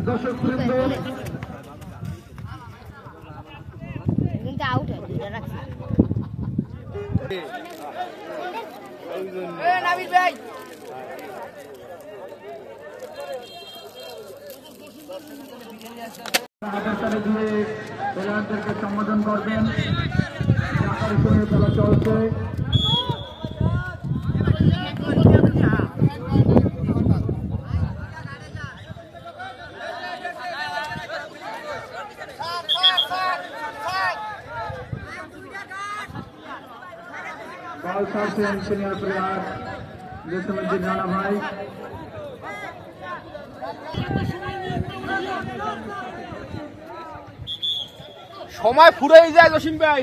দর্শকবৃন্দ কিন্তু আউট হয়ে রাখছি নাবিল ভাই হাতের তালে দিয়ে প্লেয়ারদেরকে সম্বোধন করবেন। আকর্ষণীয় খেলা চলছে। বল ছাড়ছেন সিনিয়র প্লেয়ার জসিমউদ্দিন রানা ভাই। সময় ফুরাই যায় জসিম ভাই।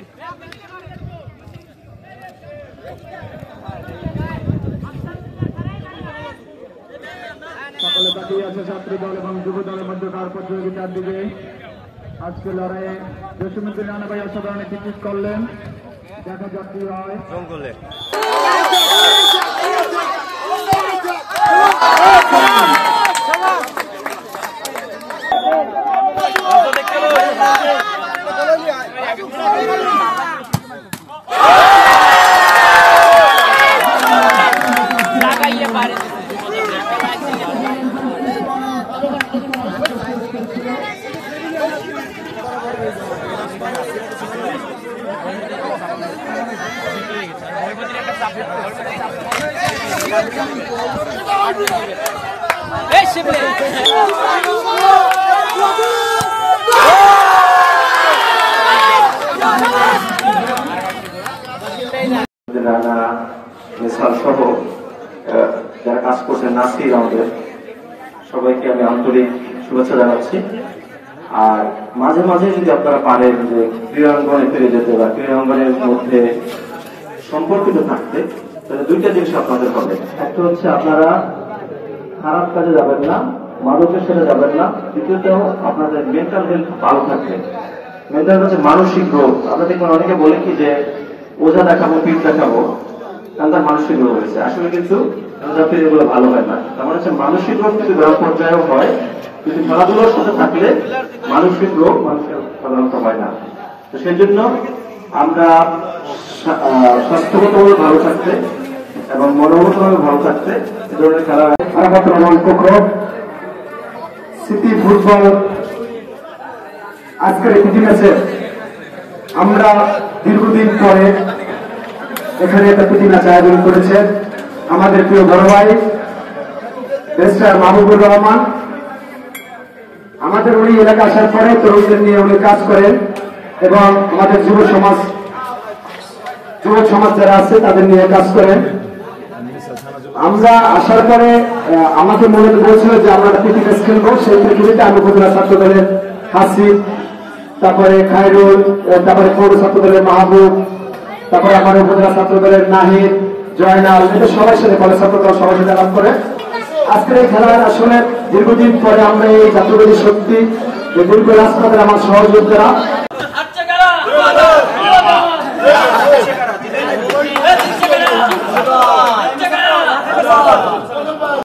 সকলে তাকিয়ে আছে ছাত্রী দল এবং যুব দলের মধ্যকার প্রতিযোগিতার দিকে। আজকে লড়াইয়ে জসিমউদ্দিন রানা ভাই অসাধারণ একটি কিক করলেন। দেখা যাক কি হয়। রানা মিসাল সহ যারা কাজ করছেন নাসির আমাদের সবাইকে আমি আন্তরিক শুভেচ্ছা জানাচ্ছি। আর মাঝে মাঝে যদি আপনারা পারেন যে ক্রীড়াঙ্গনে ফিরে যেতে বা ক্রীড়াঙ্গনের মধ্যে সম্পর্কিত থাকতে, তাহলে দুইটা জিনিস আপনাদের হবে। একটা হচ্ছে আপনারা খারাপ কাজে যাবেন না, মাদকের সাথে যাবেন না। দ্বিতীয়ত আপনাদের মেন্টাল হেলথ ভালো থাকবে। মেন্টাল হচ্ছে মানসিক রোগ। আমরা দেখবেন অনেকে বলে কি যে ওজা দেখাবো, পিঠ দেখাবো, কারণ তার মানসিক রোগ হয়েছে। আসলে কিন্তু এগুলো ভালো হয় না। তার মানে হচ্ছে মানসিক রোগ কিন্তু গ্রাম পর্যায়েও হয়, কিন্তু খেলাধুলার সাথে থাকলে মানসিক রোগ মানুষের সাধারণত হয় না। তো সেই জন্য আমরা স্বাস্থ্যগতভাবে ভালো থাকতে এবং মনোগতভাবে ভালো থাকতে এ ধরনের খেলা সিটি ফুটবল আজকের এই প্রীতি ম্যাচে আমরা দীর্ঘদিন পরে এখানে একটা প্রীতি ম্যাচ আয়োজন করেছে আমাদের প্রিয় বড় ভাই ব্যারিস্টার মাহবুবুর রহমান। আমাদের উনি এলাকা আসার পরে তরুণদের নিয়ে উনি কাজ করেন এবং আমাদের যুব সমাজ যারা আছে তাদের নিয়ে কাজ করেন। আমরা আসার পরে আমাকে মনে বলছিল যে আমরা প্রীতি ম্যাচ খেলবো। সেই পৃথিবীতে আমি উপজেলা ছাত্র দলের হাসিব, তারপরে খায়রুল, তারপরে পৌর ছাত্র দলের মাহবুব, তারপরে আমার উপজেলা ছাত্র দলের নাহিদ, জয়নাল, এটা সবার সাথে কলেজ ছাত্র দল সবার সাথে আলাপ করে আজকের এই খেলার আসলে দীর্ঘদিন পরে আমরা এই জাতীয়বাদী শক্তি দীর্ঘ রাজপথের আমার সহযোগিতারা